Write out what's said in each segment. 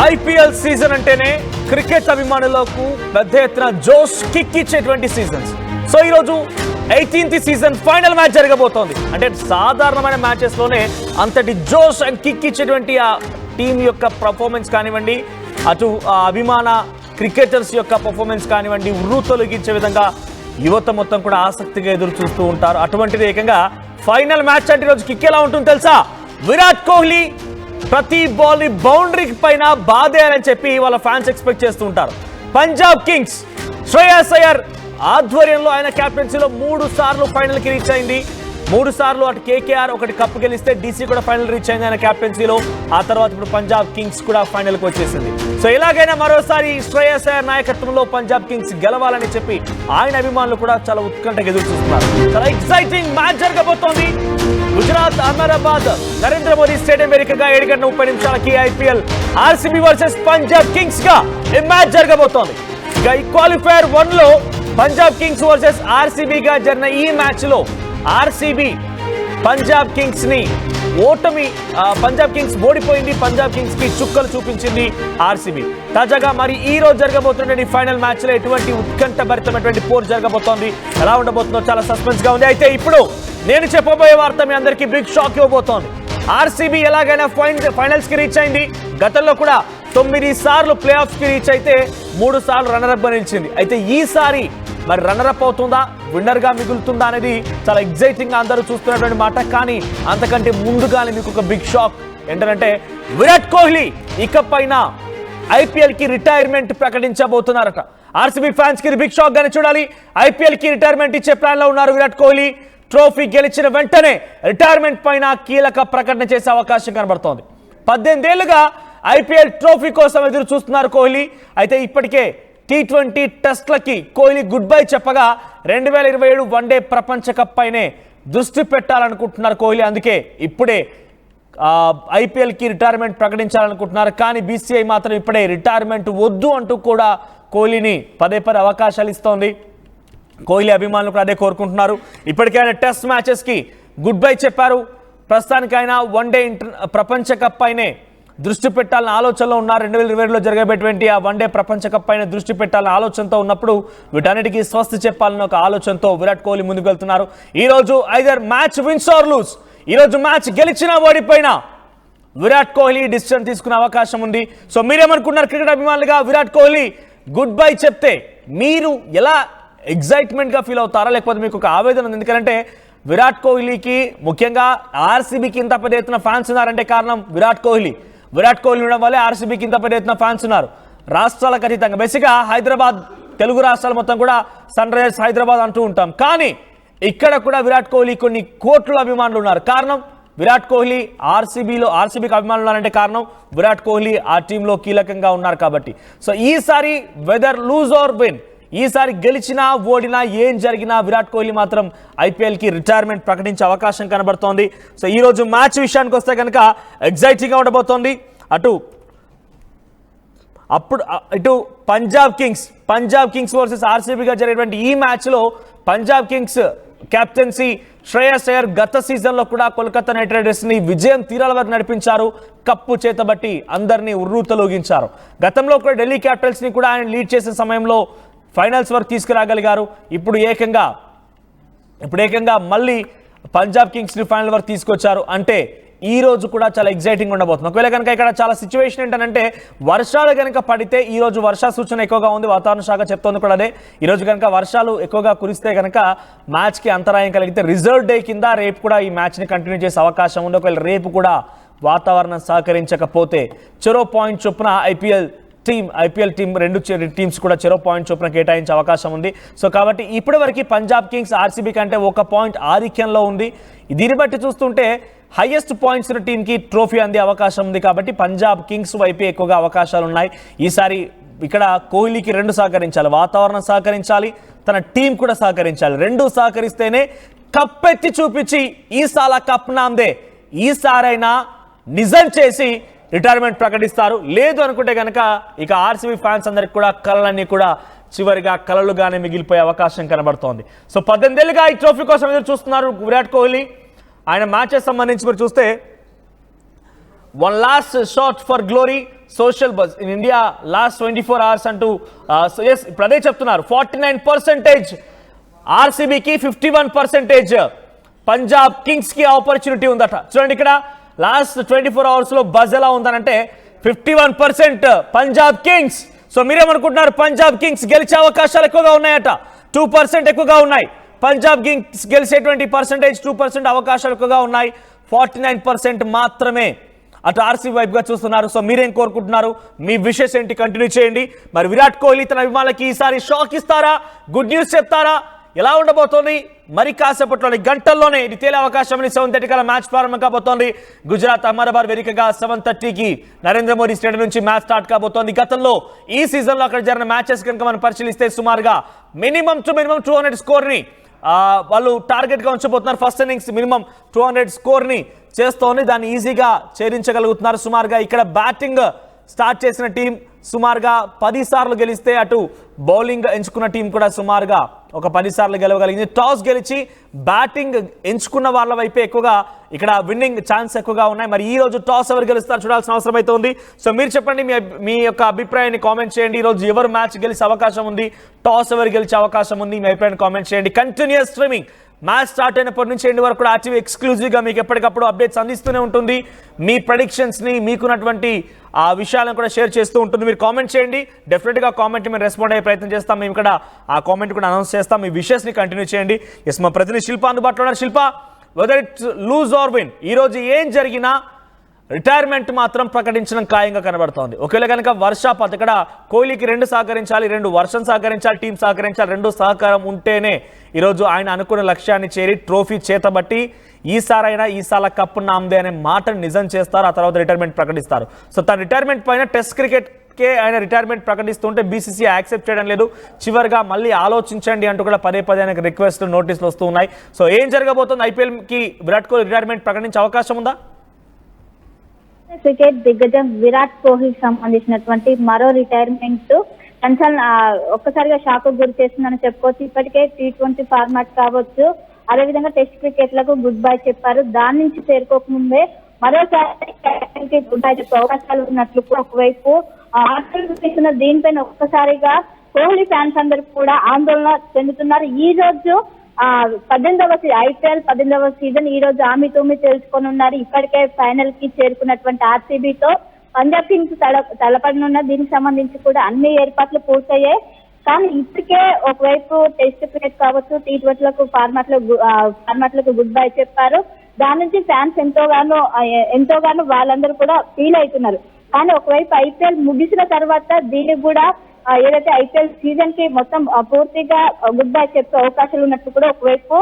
IPL season అంటేనే cricket అభిమానులకు పెద్ద ఎత్తున జోష్ కిక్ ఇచ్చేటువంటి సీజన్స్. సో ఈరోజు 18th సీజన్ ఫైనల్ మ్యాచ్ జరగబోతోంది. అంటే సాధారణమైన మ్యాచెస్ లోనే అంతటి జోష్ అండ్ కిక్ ఇచ్చేటువంటి ఆ టీం యొక్క పర్ఫార్మెన్స్ కానివ్వండి, అటు అభిమాన క్రికెటర్స్ యొక్క పర్ఫార్మెన్స్ కానివ్వండి, ఉర్రు తొలగించే విధంగా యువత మొత్తం కూడా ఆసక్తిగా ఎదురు చూస్తూ ఉంటారు. అటువంటిది ఏకంగా ఫైనల్ మ్యాచ్ అంటే ఈరోజు కిక్ ఎలా ఉంటుంది తెలుసా? విరాట్ కోహ్లీ ప్రతి బాల్ ని బౌండరీ పైన బాదేయాలని చెప్పి వాళ్ళ ఫ్యాన్స్ ఎక్స్పెక్ట్ చేస్తూ ఉంటారు. పంజాబ్ కింగ్స్ శ్రేయస్ అయ్యర్ ఆధ్వర్యంలో ఆయన కెప్టెన్సీలో 3 సార్లు ఫైనల్ కి రీచ్ అయింది. 3 సార్లు అటు కేకేఆర్ ఒకటి కప్పు గెలిస్తే డీసీ కూడా ఫైనల్ రీచ్ అయింది ఆయన కెప్టెన్సీలో. ఆ తర్వాత ఇప్పుడు పంజాబ్ కింగ్స్ కూడా ఫైనల్ కి వచ్చేసింది. సో ఎలాగైనా మరోసారి శ్రేయస్ అయ్యర్ నాయకత్వంలో పంజాబ్ కింగ్స్ గెలవాలని చెప్పి ఆయన అభిమానులు కూడా చాలా ఉత్కంఠగా ఎదురు చూస్తున్నారు. చాలా ఎక్సైటింగ్ మ్యాచ్ జరగబోతోంది. గుజరాత్ అహ్మదాబాద్ నరేంద్ర మోదీ స్టేడియం వేదికగా 7:30 IPL RCB versus Punjab Kings గా ఈ మ్యాచ్ జరగబోతోంది. ఇక ఈ క్వాలిఫైయర్ 1 లో పంజాబ్ కింగ్స్ వర్సెస్ ఆర్సీబీ గా జరిగిన ఈ మ్యాచ్ లో ఆర్సీబీ పంజాబ్ కింగ్స్ ని పంజాబ్ కింగ్స్ ఓడిపోయింది. పంజాబ్ కింగ్స్ కి చుక్కలు చూపించింది ఆర్సీబీ. తాజాగా మరి ఈ రోజు జరగబోతున్న ఫైనల్ మ్యాచ్ లో ఎటువంటి ఉత్కంఠభరితమైనటువంటి పోర్ జరగబోతోంది, ఎలా ఉండబోతుందో చాలా సస్పెన్స్ గా ఉంది. అయితే ఇప్పుడు నేను చెప్పబోయే వార్త మీ అందరికీ బిగ్ షాక్ ఇవ్వబోతోంది. ఆర్సీబీ ఎలాగైనా ఫైనల్స్ కి రీచ్ అయింది. గతంలో కూడా 9 సార్లు ప్లే ఆఫ్స్ కి రీచ్ అయితే 3 సార్లు రన్నర్ అప్ నిలిచింది. అయితే ఈసారి మరి రన్నర్ అప్ అవుతుందా, విన్నర్ గా మిగులుతుందా అనేది చాలా ఎగ్జైటింగ్ గా అందరూ చూస్తున్నటువంటి మాట. కానీ అంతకంటే ముందుగానే మీకు ఒక బిగ్ షాక్ ఏంటంటే విరాట్ కోహ్లీ ఇకపైన ఐపీఎల్ కి రిటైర్మెంట్ ప్రకటించబోతున్నారట. ఆర్సీబీ ఫ్యాన్స్ కి బిగ్ షాక్ గానే చూడాలి. ఐపీఎల్ కి రిటైర్మెంట్ ఇచ్చే ప్లాన్ లో ఉన్నారు విరాట్ కోహ్లీ. ట్రోఫీ గెలిచిన వెంటనే రిటైర్మెంట్ పైన కీలక ప్రకటన చేసే అవకాశం కనబడుతోంది. 18 ఏళ్లుగా ఐపీఎల్ ట్రోఫీ కోసం ఎదురు చూస్తున్నారు కోహ్లీ. అయితే ఇప్పటికే T20 టెస్ట్లకి కోహ్లీ గుడ్ బై చెప్పగా 2027 వన్డే ప్రపంచ కప్ పైనే దృష్టి పెట్టాలనుకుంటున్నారు కోహ్లీ. అందుకే ఇప్పుడే ఐపీఎల్ కి రిటైర్మెంట్ ప్రకటించాలనుకుంటున్నారు. కానీ బీసీఐ మాత్రం ఇప్పుడే రిటైర్మెంట్ వద్దు అంటూ కూడా కోహ్లీని పదే అవకాశాలు ఇస్తోంది. కోహ్లీ అభిమానులు కూడా అదే కోరుకుంటున్నారు. ఇప్పటికైనా టెస్ట్ మ్యాచెస్ కి గుడ్ బై చెప్పారు. ప్రస్తుతానికైనా వన్డే ప్రపంచ కప్ పైనే దృష్టి పెట్టాలని ఆలోచనలో ఉన్నారు. 2027లో జరగబోయేటువంటి ఆ వన్డే ప్రపంచ కప్ పైన దృష్టి పెట్టాలని ఆలోచనతో ఉన్నప్పుడు వీటన్నిటికీ స్వస్తి చెప్పాలని ఒక ఆలోచనతో విరాట్ కోహ్లీ ముందుకు వెళ్తున్నారు. ఈ రోజు either match wins or lose, ఈ రోజు మ్యాచ్ గెలిచినా ఓడిపోయినా విరాట్ కోహ్లీ డిసిషన్ తీసుకునే అవకాశం ఉంది. సో మీరేమనుకున్నారు క్రికెట్ అభిమానులుగా? విరాట్ కోహ్లీ గుడ్ బై చెప్తే మీరు ఎలా ఎగ్జైట్మెంట్ గా ఫీల్ అవుతారా, లేకపోతే మీకు ఒక ఆవేదన ఉంది? ఎందుకంటే విరాట్ కోహ్లీకి ముఖ్యంగా ఆర్సీబీకి ఇంత పెద్ద ఎత్తున ఫ్యాన్స్ ఉన్నారంటే కారణం విరాట్ కోహ్లీ ఉండడం వల్లే ఆర్సీబీకి ఇంత పెద్ద ఎత్తున ఫ్యాన్స్ ఉన్నారు. రాష్ట్రాలకు అతీతంగా బేసిక్గా హైదరాబాద్, తెలుగు రాష్ట్రాలు మొత్తం కూడా సన్ రైజర్స్ హైదరాబాద్ అంటూ ఉంటాం. కానీ ఇక్కడ కూడా విరాట్ కోహ్లీ కొన్ని కోట్ల అభిమానులు ఉన్నారు. కారణం విరాట్ కోహ్లీ ఆర్సీబీకి అభిమానులు ఉన్నారంటే కారణం విరాట్ కోహ్లీ ఆ టీంలో కీలకంగా ఉన్నారు కాబట్టి. సో ఈసారి వెదర్ లూజ్ ఆర్ విన్, ఈసారి గెలిచినా ఓడినా ఏం జరిగినా విరాట్ కోహ్లీ మాత్రం ఐపీఎల్ కి రిటైర్మెంట్ ప్రకటించే అవకాశం కనబడుతోంది. సో ఈ రోజు మ్యాచ్ విషయానికి వస్తే కనుక ఎగ్జైటింగ్ గా ఉండబోతోంది. ఇటు పంజాబ్ కింగ్స్ వర్సెస్ ఆర్సీబీగా జరిగేటువంటి ఈ మ్యాచ్ లో పంజాబ్ కింగ్స్ కెప్టెన్సీ శ్రేయస్ అయ్యర్ గత సీజన్ లో కూడా కోల్కతా నైట్ రైడర్స్ ని విజయం తీరాల వరకు నడిపించారు. కప్పు చేతబట్టి అందరినీ ఉర్రూతలూగించారు. గతంలో కూడా ఢిల్లీ క్యాపిటల్స్ ని కూడా ఆయన లీడ్ చేసే సమయంలో ఫైనల్స్ వరకు తీసుకురాగలిగారు. ఇప్పుడు ఏకంగా మళ్ళీ పంజాబ్ కింగ్స్ ని ఫైనల్ వరకు తీసుకొచ్చారు. అంటే ఈ రోజు కూడా చాలా ఎగ్జైటింగ్ ఉండబోతుంది. ఒకవేళ కనుక ఇక్కడ చాలా సిచ్యువేషన్ ఏంటంటే వర్షాలు కనుక పడితే, ఈ రోజు వర్ష సూచన ఎక్కువగా ఉంది, వాతావరణ శాఖ చెప్తోంది కూడా అదే. ఈ రోజు కనుక వర్షాలు ఎక్కువగా కురిస్తే కనుక మ్యాచ్ కి అంతరాయం కలిగితే రిజర్వ్ డే కింద రేపు కూడా ఈ మ్యాచ్ ని కంటిన్యూ చేసే అవకాశం ఉంది. ఒకవేళ రేపు కూడా వాతావరణం సహకరించకపోతే చెరో పాయింట్ చొప్పున ఐపీఎల్ టీం 2 టీమ్స్ కూడా చెరో పాయింట్ చొప్పున కేటాయించే అవకాశం ఉంది. సో కాబట్టి ఇప్పటి వరకు పంజాబ్ కింగ్స్ ఆర్సీబీ కంటే 1 పాయింట్ ఆధిక్యంలో ఉంది. దీన్ని బట్టి చూస్తుంటే హైయెస్ట్ పాయింట్స్ టీంకి ట్రోఫీ అందే అవకాశం ఉంది. కాబట్టి పంజాబ్ కింగ్స్ వైపే ఎక్కువగా అవకాశాలు ఉన్నాయి. ఈసారి ఇక్కడ కోహ్లీకి 2 సహకరించాలి, వాతావరణం సహకరించాలి, తన టీం కూడా సహకరించాలి. 2 సహకరిస్తేనే కప్పెత్తి చూపించి ఈసారి కప్ నాందే, ఈసారైనా నిజం చేసి రిటైర్మెంట్ ప్రకటిస్తారు. లేదు అనుకుంటే కనుక ఇక ఆర్సీబీ ఫ్యాన్స్ అందరికి కూడా కళలన్నీ కూడా చివరిగా కళలుగానే మిగిలిపోయే అవకాశం కనబడుతోంది. సో 18 ఏళ్ళుగా ఈ ట్రోఫీ కోసం ఎదురు చూస్తున్నారు విరాట్ కోహ్లీ. ఆయన మ్యాచెస్ సంబంధించి మీరు చూస్తే one last shot for glory social buzz in India last 24 hours అంటూ ఎస్ ఇప్పుడు అదే చెప్తున్నారు. 49% ఆర్సీబీకి, 51% పంజాబ్ కింగ్స్ కి ఆపర్చునిటీ ఉందట. చూడండి ఇక్కడ లాస్ట్ 24 hours లో బజ్ ఎలా ఉందనంటే 51% పంజాబ్ కింగ్స్. సో మీరేమనుకుంటున్నారు? పంజాబ్ కింగ్స్ గెలిచే అవకాశాలు ఎక్కువగా ఉన్నాయట. 2% ఎక్కువగా ఉన్నాయి. పంజాబ్ కింగ్స్ గెలిచేటువంటి పర్సెంటేజ్ 2% అవకాశాలు ఎక్కువగా ఉన్నాయి. 49% మాత్రమే అటు ఆర్సీబీ వైపుగా చూస్తున్నారు. సో మీరేం కోరుకుంటున్నారు? మీ విషెస్ ఏంటి? కంటిన్యూ చేయండి. మరి విరాట్ కోహ్లీ తన అభిమానులకి ఈసారి షాక్ ఇస్తారా? గుడ్ న్యూస్ చెప్తారా? ఎలా ఉండబోతోంది? మరి కాసేపట్లోని గంటల్లోనే ఇది తేలే అవకాశం. 7:30 కల్లా మ్యాచ్ ప్రారంభం కాబోతోంది. గుజరాత్ అహ్మదాబాద్ వేదికగా 7:30కి నరేంద్ర మోడీ స్టేడియం నుంచి మ్యాచ్ స్టార్ట్ కాబోతోంది. గతంలో ఈ సీజన్లో అక్కడ జరిగిన మ్యాచెస్ కనుక మనం పరిశీలిస్తే సుమారుగా మినిమం 200 స్కోర్ని వాళ్ళు టార్గెట్గా ఉంచబోతున్నారు. ఫస్ట్ ఇన్నింగ్స్ మినిమం 200 స్కోర్ని చేస్తోంది. దాన్ని ఈజీగా ఛేదించగలుగుతున్నారు. సుమారుగా ఇక్కడ బ్యాటింగ్ స్టార్ట్ చేసిన టీం సుమారుగా 10 సార్లు గెలిస్తే అటు బౌలింగ్ ఎంచుకున్న టీం కూడా సుమారుగా ఒక 10 సార్లు గెలవగలిగింది. టాస్ గెలిచి బ్యాటింగ్ ఎంచుకున్న వాళ్ళ వైపే ఎక్కువగా ఇక్కడ విన్నింగ్ ఛాన్స్ ఎక్కువగా ఉన్నాయి. మరి ఈ రోజు టాస్ ఎవరు గెలుస్తారు చూడాల్సిన అవసరం అయితే ఉంది. సో మీరు చెప్పండి, మీ యొక్క అభిప్రాయాన్ని కామెంట్ చేయండి. ఈ రోజు ఎవరు మ్యాచ్ గెలిచే అవకాశం ఉంది, టాస్ ఎవరు గెలిచే అవకాశం ఉంది, మీ అభిప్రాయాన్ని కామెంట్ చేయండి. కంటిన్యూస్ స్ట్రీమింగ్ మ్యాచ్ స్టార్ట్ అయినప్పటి నుంచి ఎండ్ వరకు కూడా ఆర్టీవీ ఎక్స్క్లూజివ్గా మీకు ఎప్పటికప్పుడు అప్డేట్స్ అందిస్తూనే ఉంటుంది. మీ ప్రెడిక్షన్స్ని, మీకున్నటువంటి ఆ విషయాలను కూడా షేర్ చేస్తూ ఉంటుంది. మీరు కామెంట్ చేయండి. డెఫినెట్గా కామెంట్ మేము రెస్పాండ్ అయ్యే ప్రయత్నం చేస్తాం. మేము ఇక్కడ ఆ కామెంట్ కూడా అనౌన్స్ చేస్తాం. మీ విషెస్ని కంటిన్యూ చేయండి. ఎస్, మా ప్రతినిధి శిల్ప అందుబాటులో ఉన్నారు. Shilpa, whether it's lose or win, ఈరోజు ఏం జరిగినా రిటైర్మెంట్ మాత్రం ప్రకటించడం ఖాయంగా కనబడుతోంది. ఒకవేళ కనుక వర్షాపాత్ ఇక్కడ కోహ్లీకి 2 సహకరించాలి, 2 వర్షం సహకరించాలి, టీం సహకరించాలి, 2 సహకారం ఉంటేనే ఈరోజు ఆయన అనుకున్న లక్ష్యాన్ని చేరి ట్రోఫీ చేతబట్టి ఈసారైనా ఈసాల కప్పు నామ్దే అనే మాటను నిజం చేస్తారు. ఆ తర్వాత రిటైర్మెంట్ ప్రకటిస్తారు. సో తన రిటైర్మెంట్ పైన టెస్ట్ క్రికెట్కే ఆయన రిటైర్మెంట్ ప్రకటిస్తుంటే బీసీసీ యాక్సెప్ట్ చేయడం లేదు. చివరిగా మళ్ళీ ఆలోచించండి అంటూ కూడా పదే ఆయనకు రిక్వెస్ట్లు, నోటీసులు వస్తూ ఉన్నాయి. సో ఏం జరగబోతుంది? ఐపీఎల్కి విరాట్ కోహ్లీ రిటైర్మెంట్ ప్రకటించే అవకాశం ఉందా? క్రికెట్ దిగ్గజం విరాట్ కోహ్లీకి సంబంధించినటువంటి మరో రిటైర్మెంట్ కన్సర్న్ ఒక్కసారిగా షాక్ గురి చేస్తుందని చెప్పుకోవచ్చు. ఇప్పటికే T20 ఫార్మాట్ కావచ్చు, అదేవిధంగా టెస్ట్ క్రికెట్ లకు గుడ్ బై చెప్పారు. దాని నుంచి చేరుకోకముందే మరోసారి గుడ్ బై చెప్పే అవకాశాలు ఉన్నట్లు ఒకవైపు ఆలోచిస్తున్న దీనిపైన ఒక్కసారిగా కోహ్లీ ఫ్యాన్స్ అందరూ కూడా ఆందోళన చెందుతున్నారు. ఈ రోజు 18వ ఐపీఎల్ 18వ సీజన్ ఈ రోజు ఆమె తెలుసుకొని ఉన్నారు. ఇప్పటికే ఫైనల్ కి చేరుకున్నటువంటి ఆర్సీబీతో పంజాబ్ కింగ్స్ తలపడనున్న దీనికి సంబంధించి కూడా అన్ని ఏర్పాట్లు పూర్తయ్యాయి. కానీ ఇప్పటికే ఒకవైపు టెస్ట్ క్రికెట్ కావచ్చు, T20 ఫార్మాట్లకు గుడ్ బై చెప్పారు. దాని నుంచి ఫ్యాన్స్ ఎంతోగానో వాళ్ళందరూ కూడా ఫీల్ అవుతున్నారు. కానీ ఒకవైపు ఐపీఎల్ ముగిసిన తర్వాత దీనికి కూడా ఏదైతే ఐపీఎల్ సీజన్ కి మొత్తం పూర్తిగా గుడ్ బై చెప్పే అవకాశాలు ఉన్నట్టు కూడా ఒకవైపు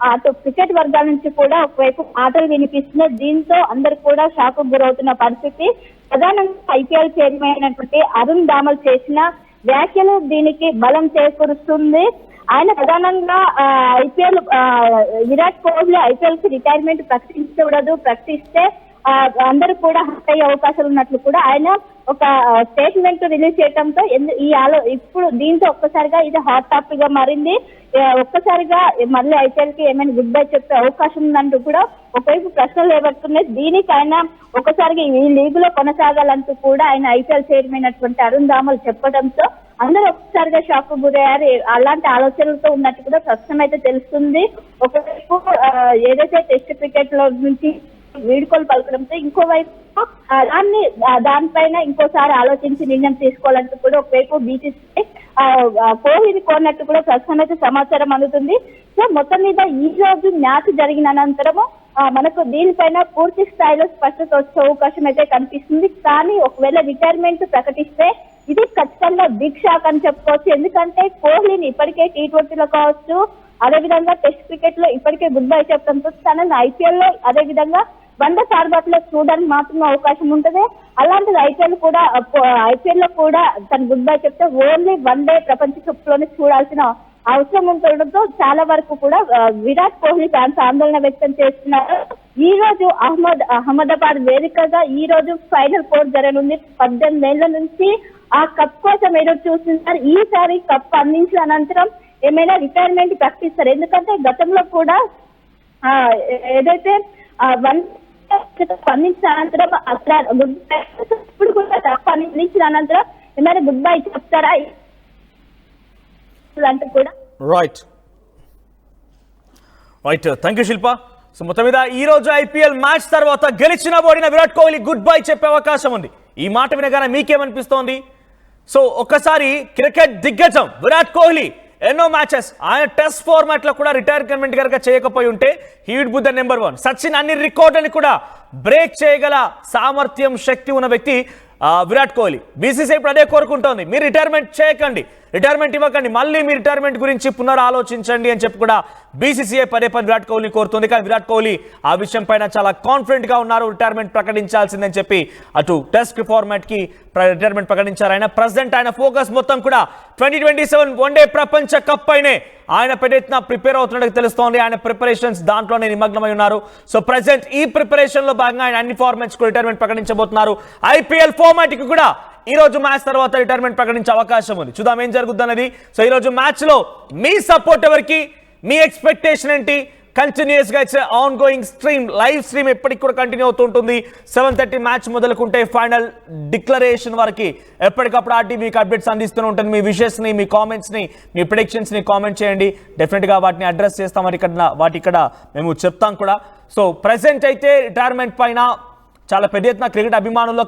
అటు క్రికెట్ వర్గాల నుంచి కూడా ఒకవైపు మాటలు వినిపిస్తున్నాయి. దీంతో అందరు కూడా షాక్ గురవుతున్న పరిస్థితి. ప్రధానంగా ఐపీఎల్ చైర్మన్ అయినటువంటి అరుణ్ దామల్ చేసిన వ్యాఖ్యలు దీనికి బలం చేకూరుస్తుంది. ఆయన ప్రధానంగా ఐపీఎల్ విరాట్ కోహ్లీ ఐపీఎల్ కి రిటైర్మెంట్ ప్రకటించకూడదు, ప్రకటిస్తే అందరూ కూడా హత్య అయ్యే అవకాశాలు ఉన్నట్లు కూడా ఆయన ఒక స్టేట్మెంట్ రిలీజ్ చేయడంతో ఇప్పుడు దీంతో ఒక్కసారిగా ఇది హాట్ టాపిక్ గా మారింది. ఒక్కసారిగా మళ్ళీ ఐపీఎల్ కి ఏమైనా గుడ్ బై చెప్పే అవకాశం ఉందంటూ కూడా ఒకవైపు ప్రశ్నలు ఏర్పడుతున్నాయి. దీనికి ఆయన ఒకసారిగా ఈ లీగ్ లో కొనసాగాలంటూ కూడా ఆయన ఐపీఎల్ చైర్మన్ అయినటువంటి అరుణ్ దామల్ చెప్పడంతో అందరూ ఒక్కసారిగా షాక్ గురయ్యారు. అలాంటి ఆలోచనలతో ఉన్నట్టు కూడా ప్రస్తుతం అయితే తెలుస్తుంది. ఒకవైపు ఏదైతే టెస్ట్ క్రికెట్ లో నుంచి వీడుకోలు పలకడంతో ఇంకోవైపు దానిపైన ఇంకోసారి ఆలోచించి నిర్ణయం తీసుకోవాలంటూ కూడా ఒకవైపు బీసీసీ కోహ్లీని కోరినట్టు కూడా ప్రస్తుతం అయితే సమాచారం అందుతుంది. సో మొత్తం మీద ఈ రోజు మ్యాచ్ జరిగిన అనంతరము మనకు దీనిపైన పూర్తి స్థాయిలో స్పష్టత వచ్చే అవకాశం అయితే కనిపిస్తుంది. కానీ ఒకవేళ రిటైర్మెంట్ ప్రకటిస్తే ఇది ఖచ్చితంగా బిగ్ షాక్ అని చెప్పుకోవచ్చు. ఎందుకంటే కోహ్లీని ఇప్పటికే T20లో కావచ్చు, అదేవిధంగా టెస్ట్ క్రికెట్ లో ఇప్పటికే గుడ్ బై చెప్పడంతో తనని ఐపీఎల్ లో అదేవిధంగా 100 ఫార్మాట్ లో చూడడానికి మాత్రమే అవకాశం ఉంటుంది. అలాంటిది ఐపీఎల్ లో కూడా తను గుడ్ బై చెప్తే ఓన్లీ 1 డే ప్రపంచ కప్ లోనే చూడాల్సిన అవసరం ఉండడంతో చాలా వరకు కూడా విరాట్ కోహ్లీ ఫ్యాన్స్ ఆందోళన వ్యక్తం చేస్తున్నారు. ఈ రోజు అహ్మదాబాద్ వేదికగా ఈ రోజు ఫైనల్ 4 జరగనుంది. 18 ఏళ్ల నుంచి ఆ కప్ కోసం ఎదురు చూస్తున్నారు. ఈసారి కప్ అందించిన అనంతరం ఏమైనా రిటైర్మెంట్ ప్రకటిస్తారు. ఎందుకంటే గతంలో కూడా ఏదైతే స్పందించిన అనంతరం అక్కడ గుడ్ బై ఇప్పుడు కూడా స్పందించిన అనంతరం ఏమైనా గుడ్ బై చెప్తారా అంటూ కూడా right thank you Shilpa. So మొత్తం మీద ఈ రోజు ఐపీఎల్ మ్యాచ్ తర్వాత గెలిచిన ఓడిన విరాట్ కోహ్లీ గుడ్ బై చెప్పే అవకాశం ఉంది. ఈ మాట వినగానే మీకేమనిపిస్తోంది? సో ఒక్కసారి క్రికెట్ దిగ్గజం విరాట్ కోహ్లీ ఎన్నో మ్యాచెస్ ఆయన టెస్ట్ ఫార్మాట్ లో కూడా రిటైర్మెంట్ కనుక చేయకపోయి ఉంటే he would be the number 1. Sachin అన్ని రికార్డులను కూడా బ్రేక్ చేయగల సామర్థ్యం శక్తి ఉన్న వ్యక్తి విరాట్ కోహ్లీ. బీసీసీఐ ఇప్పుడు అదే కోరుకుంటోంది, మీరు రిటైర్మెంట్ చేయకండి, రిటైర్మెంట్ ఇవ్వకండి, మళ్ళీ మీ రిటైర్మెంట్ గురించి పునరాలోచించండి అని చెప్పి కూడా బీసీసీఐ పదే విరాట్ కోహ్లీ కోరుతుంది. కానీ విరాట్ కోహ్లీ ఆ విషయం పైన చాలా కాన్ఫిడెంట్ గా ఉన్నారు. రిటైర్మెంట్ ప్రకటించాల్సిందని చెప్పి అటు టెస్ట్ ఫార్మాట్ కి రిటైర్మెంట్ ప్రకటించారు ఆయన. ప్రెసిడెంట్ ఆయన ఫోకస్ మొత్తం కూడా 2027 వన్డే ప్రపంచ కప్ పైనే ఆయన పెద్దెత్తున ప్రిపేర్ అవుతున్నట్టు తెలుస్తోంది. ఆయన ప్రిపరేషన్స్ దాంట్లోనే నిమగ్నమై ఉన్నారు. సో ప్రెసెంట్ ఈ ప్రిపరేషన్ లో భాగంగా ఆయన అన్ని ఫార్మాట్స్ కు రిటైర్మెంట్ ప్రకటించబోతున్నారు. ఐపీఎల్ ఫార్మాట్ కి కూడా ఈ రోజు మ్యాచ్ తర్వాత రిటైర్మెంట్ ప్రకటించే అవకాశం ఉంది. చూద్దాం ఏం జరుగుతున్నది. సో ఈ రోజు మ్యాచ్ లో మీ సపోర్ట్ ఎవరికి, మీ ఎక్స్పెక్టేషన్ ఏంటి? కంటిన్యూస్ గా it's on going stream, live stream ఎప్పటికి కూడా కంటిన్యూ అవుతుంటుంది. 7:30 మ్యాచ్ మొదలుకుంటే ఫైనల్ డిక్లరేషన్ వరకు ఎప్పటికప్పుడు ఆర్టీవీ మీకు అప్డేట్స్ అందిస్తూనే ఉంటుంది. మీ విషెస్ ని, మీ కామెంట్స్ ని, మీ ప్రిడిక్షన్స్ ని కామెంట్ చేయండి. డెఫినెట్ గా వాటిని అడ్రస్ చేస్తాం. వాటి ఇక్కడ మేము చెప్తాం కూడా. సో ప్రెసెంట్ అయితే రిటైర్మెంట్ పైన చాలా పెద్ద ఎత్తున క్రికెట్ అభిమానుల్లో